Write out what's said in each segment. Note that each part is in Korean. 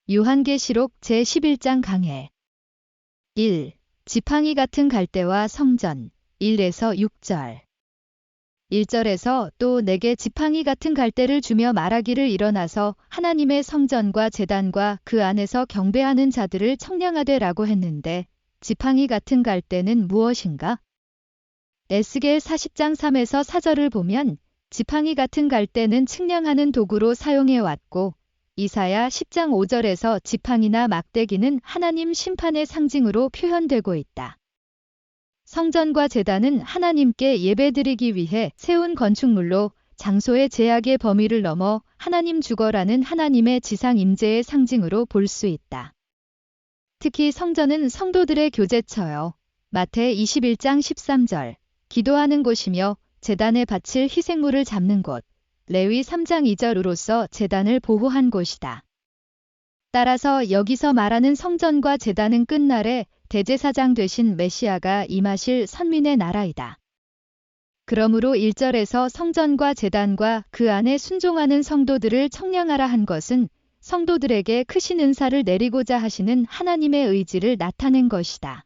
요한계시록 제11장 강해 1. 지팡이 같은 갈대와 성전 1에서 6절 1절에서 또 내게 지팡이 같은 갈대를 주며 말하기를 일어나서 하나님의 성전과 제단과 그 안에서 경배하는 자들을 청량하되 라고 했는데 지팡이 같은 갈대는 무엇인가? 에스겔 40장 3에서 4절을 보면 지팡이 같은 갈대는 측량하는 도구로 사용해왔고 이사야 10장 5절에서 지팡이나 막대기는 하나님 심판의 상징으로 표현되고 있다. 성전과 제단은 하나님께 예배드리기 위해 세운 건축물로 장소의 제약의 범위를 넘어 하나님 주거라는 하나님의 지상 임재의 상징으로 볼 수 있다. 특히 성전은 성도들의 교제처여 마태 21장 13절 기도하는 곳이며 제단에 바칠 희생물을 잡는 곳 레위 3장 2절으로서 제단을 보호한 곳이다. 따라서 여기서 말하는 성전과 제단은 끝날에 대제사장 되신 메시아가 임하실 선민의 나라이다. 그러므로 1절에서 성전과 제단과 그 안에 순종하는 성도들을 청량하라 한 것은 성도들에게 크신 은사를 내리고자 하시는 하나님의 의지를 나타낸 것이다.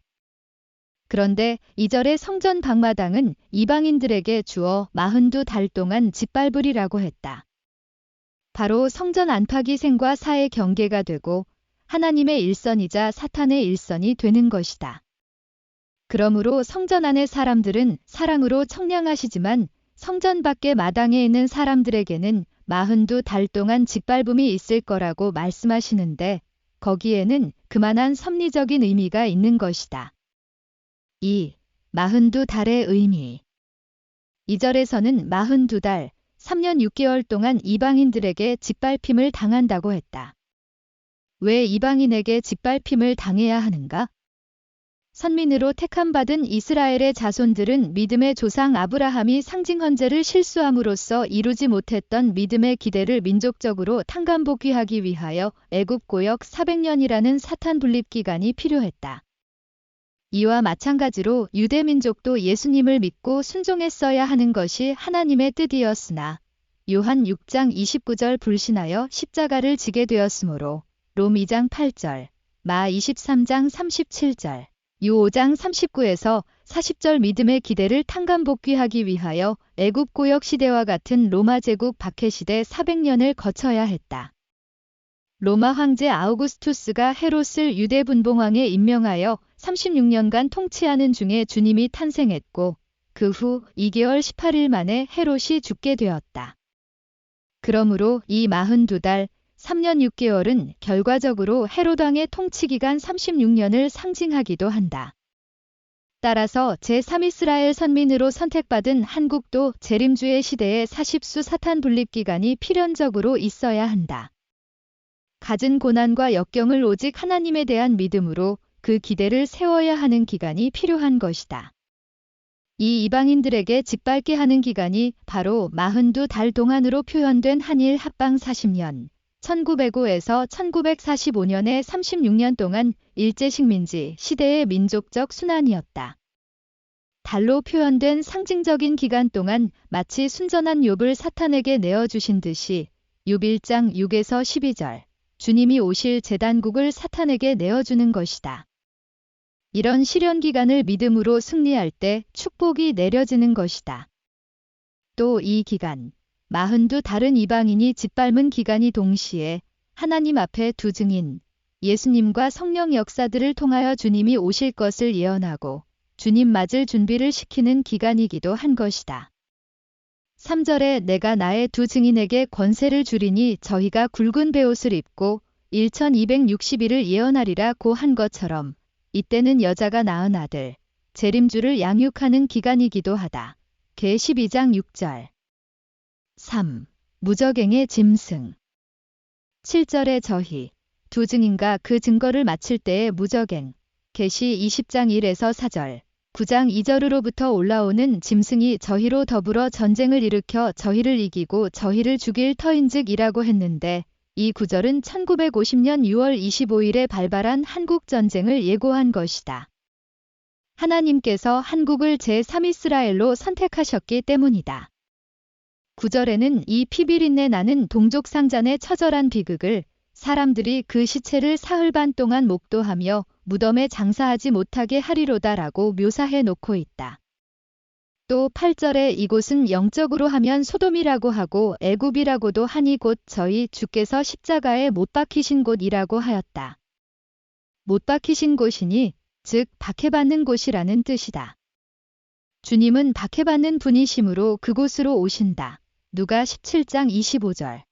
그런데 2절의 성전 방마당은 이방인들에게 주어 42달 동안 짓밟으리라고 했다. 바로 성전 안팎이 생과 사의 경계가 되고 하나님의 일선이자 사탄의 일선이 되는 것이다. 그러므로 성전 안의 사람들은 사랑으로 청량하시지만 성전 밖의 마당에 있는 사람들에게는 42달 동안 짓밟음이 있을 거라고 말씀하시는데 거기에는 그만한 섭리적인 의미가 있는 것이다. 2. 42달의 의미 2절에서는 42달, 3년 6개월 동안 이방인들에게 짓밟힘을 당한다고 했다. 왜 이방인에게 짓밟힘을 당해야 하는가? 선민으로 택함받은 이스라엘의 자손들은 믿음의 조상 아브라함이 상징 헌제를 실수함으로써 이루지 못했던 믿음의 기대를 민족적으로 탕감복귀하기 위하여 애굽 고역 400년이라는 사탄 분립 기간이 필요했다. 이와 마찬가지로 유대 민족도 예수님을 믿고 순종했어야 하는 것이 하나님의 뜻이었으나 요한 6장 29절 불신하여 십자가를 지게 되었으므로 롬 2장 8절, 마 23장 37절, 유 5장 39에서 40절 믿음의 기대를 탕감복귀하기 위하여 애굽 고역 시대와 같은 로마 제국 박해 시대 400년을 거쳐야 했다. 로마 황제 아우구스투스가 헤롯을 유대 분봉왕에 임명하여 36년간 통치하는 중에 주님이 탄생했고 그 후 2개월 18일 만에 헤롯이 죽게 되었다. 그러므로 이 42달, 3년 6개월은 결과적으로 헤롯 왕의 통치기간 36년을 상징하기도 한다. 따라서 제3이스라엘 선민으로 선택받은 한국도 재림주의 시대에 40수 사탄 분립 기간이 필연적으로 있어야 한다. 갖은 고난과 역경을 오직 하나님에 대한 믿음으로 그 기대를 세워야 하는 기간이 필요한 것이다. 이 이방인들에게 짓밟게 하는 기간이 바로 42달 동안으로 표현된 한일 합방 40년, 1905에서 1945년의 36년 동안 일제식민지 시대의 민족적 순환이었다. 달로 표현된 상징적인 기간 동안 마치 순전한 욥을 사탄에게 내어주신 듯이 욥 1장 6에서 12절 주님이 오실 제단국을 사탄에게 내어주는 것이다. 이런 시련 기간을 믿음으로 승리할 때 축복이 내려지는 것이다. 또 이 기간, 42달은 이방인이 짓밟은 기간이 동시에 하나님 앞에 두 증인, 예수님과 성령 역사들을 통하여 주님이 오실 것을 예언하고 주님 맞을 준비를 시키는 기간이기도 한 것이다. 3절에 내가 나의 두 증인에게 권세를 주리니 저희가 굵은 베옷을 입고 1260일을 예언하리라고 한 것처럼 이때는 여자가 낳은 아들, 재림주를 양육하는 기간이기도 하다. 계 12장 6절 3. 무적행의 짐승 7절에 저희, 두 증인과 그 증거를 마칠 때의 무적행, 계시 20장 1에서 4절, 9장 2절으로부터 올라오는 짐승이 저희로 더불어 전쟁을 일으켜 저희를 이기고 저희를 죽일 터인즉이라고 했는데 이 구절은 1950년 6월 25일에 발발한 한국전쟁을 예고한 것이다. 하나님께서 한국을 제3이스라엘로 선택하셨기 때문이다. 9절에는 이 피비린내 나는 동족상잔의 처절한 비극을 사람들이 그 시체를 사흘 반 동안 목도하며 무덤에 장사하지 못하게 하리로다라고 묘사해 놓고 있다. 또 8절에 이곳은 영적으로 하면 소돔이라고 하고 애굽이라고도 하니 곧 저희 주께서 십자가에 못 박히신 곳이라고 하였다. 못 박히신 곳이니 즉 박해받는 곳이라는 뜻이다. 주님은 박해받는 분이시므로 그곳으로 오신다. 누가 17장 25절.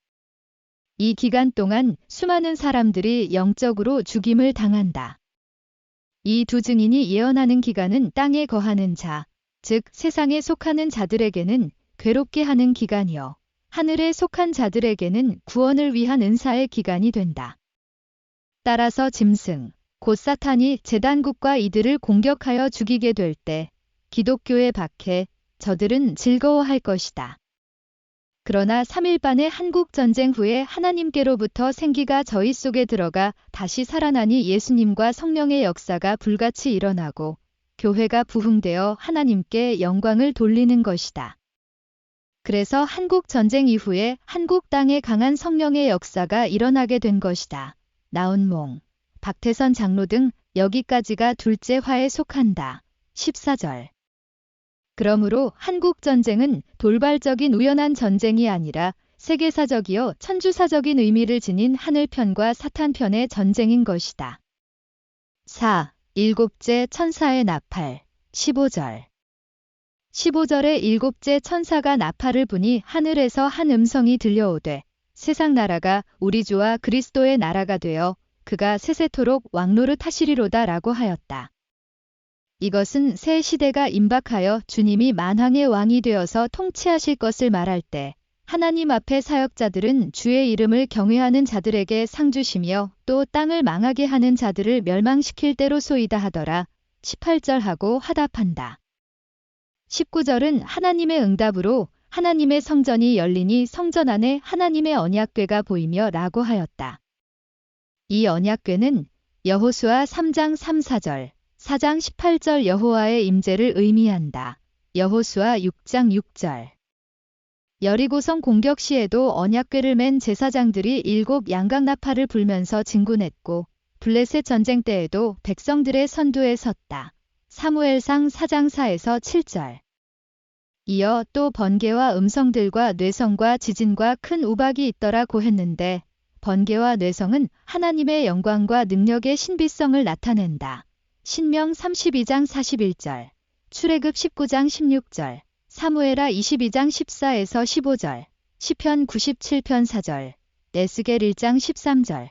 이 기간 동안 수많은 사람들이 영적으로 죽임을 당한다. 이 두 증인이 예언하는 기간은 땅에 거하는 자, 즉 세상에 속하는 자들에게는 괴롭게 하는 기간이요. 하늘에 속한 자들에게는 구원을 위한 은사의 기간이 된다. 따라서 짐승, 곧 사탄이 제단국과 이들을 공격하여 죽이게 될 때 기독교의 박해, 저들은 즐거워할 것이다. 그러나 3.1반의 한국전쟁 후에 하나님께로부터 생기가 저희 속에 들어가 다시 살아나니 예수님과 성령의 역사가 불같이 일어나고 교회가 부흥되어 하나님께 영광을 돌리는 것이다. 그래서 한국전쟁 이후에 한국 땅에 강한 성령의 역사가 일어나게 된 것이다. 나운몽, 박태선 장로 등 여기까지가 둘째 화에 속한다. 14절. 그러므로 한국전쟁은 돌발적인 우연한 전쟁이 아니라 세계사적이요 천주사적인 의미를 지닌 하늘편과 사탄편의 전쟁인 것이다. 4. 일곱째 천사의 나팔. 15절. 15절에 일곱째 천사가 나팔을 부니 하늘에서 한 음성이 들려오되 세상 나라가 우리 주와 그리스도의 나라가 되어 그가 세세토록 왕노릇 하시리로다 라고 하였다. 이것은 새 시대가 임박하여 주님이 만왕의 왕이 되어서 통치하실 것을 말할 때 하나님 앞에 사역자들은 주의 이름을 경외하는 자들에게 상 주시며 또 땅을 망하게 하는 자들을 멸망시킬 때로소이다 하더라. 18절하고 화답한다. 19절은 하나님의 응답으로 하나님의 성전이 열리니 성전 안에 하나님의 언약궤가 보이며 라고 하였다. 이 언약궤는 여호수아 3장 3, 4절, 4장 18절 여호와의 임재를 의미한다. 여호수아 6장 6절. 여리고성 공격 시에도 언약궤를 맨 제사장들이 7 양각나팔을 불면서 진군했고 블레셋 전쟁 때에도 백성들의 선두에 섰다. 사무엘상 4장 4에서 7절. 이어 또 번개와 음성들과 뇌성과 지진과 큰 우박이 있더라고 했는데 번개와 뇌성은 하나님의 영광과 능력의 신비성을 나타낸다. 신명 32장 41절, 출애굽 19장 16절, 사무엘하 22장 14에서 15절, 시편 97편 4절, 에스겔 1장 13절.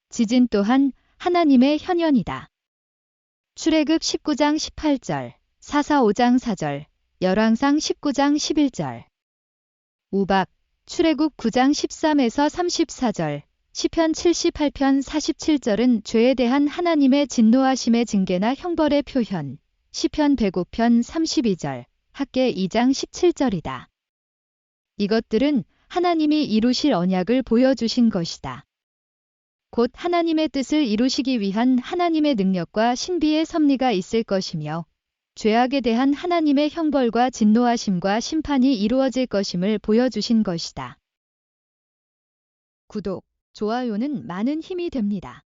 지진 또한 하나님의 현현이다. 출애굽 19장 18절, 사사 5장 4절, 열왕상 19장 11절. 우박, 출애굽 9장 13에서 34절, 시편 78편 47절은 죄에 대한 하나님의 진노하심의 징계나 형벌의 표현, 시편 105편 32절, 학개 2장 17절이다. 이것들은 하나님이 이루실 언약을 보여주신 것이다. 곧 하나님의 뜻을 이루시기 위한 하나님의 능력과 신비의 섭리가 있을 것이며 죄악에 대한 하나님의 형벌과 진노하심과 심판이 이루어질 것임을 보여주신 것이다. 구독, 좋아요는 많은 힘이 됩니다.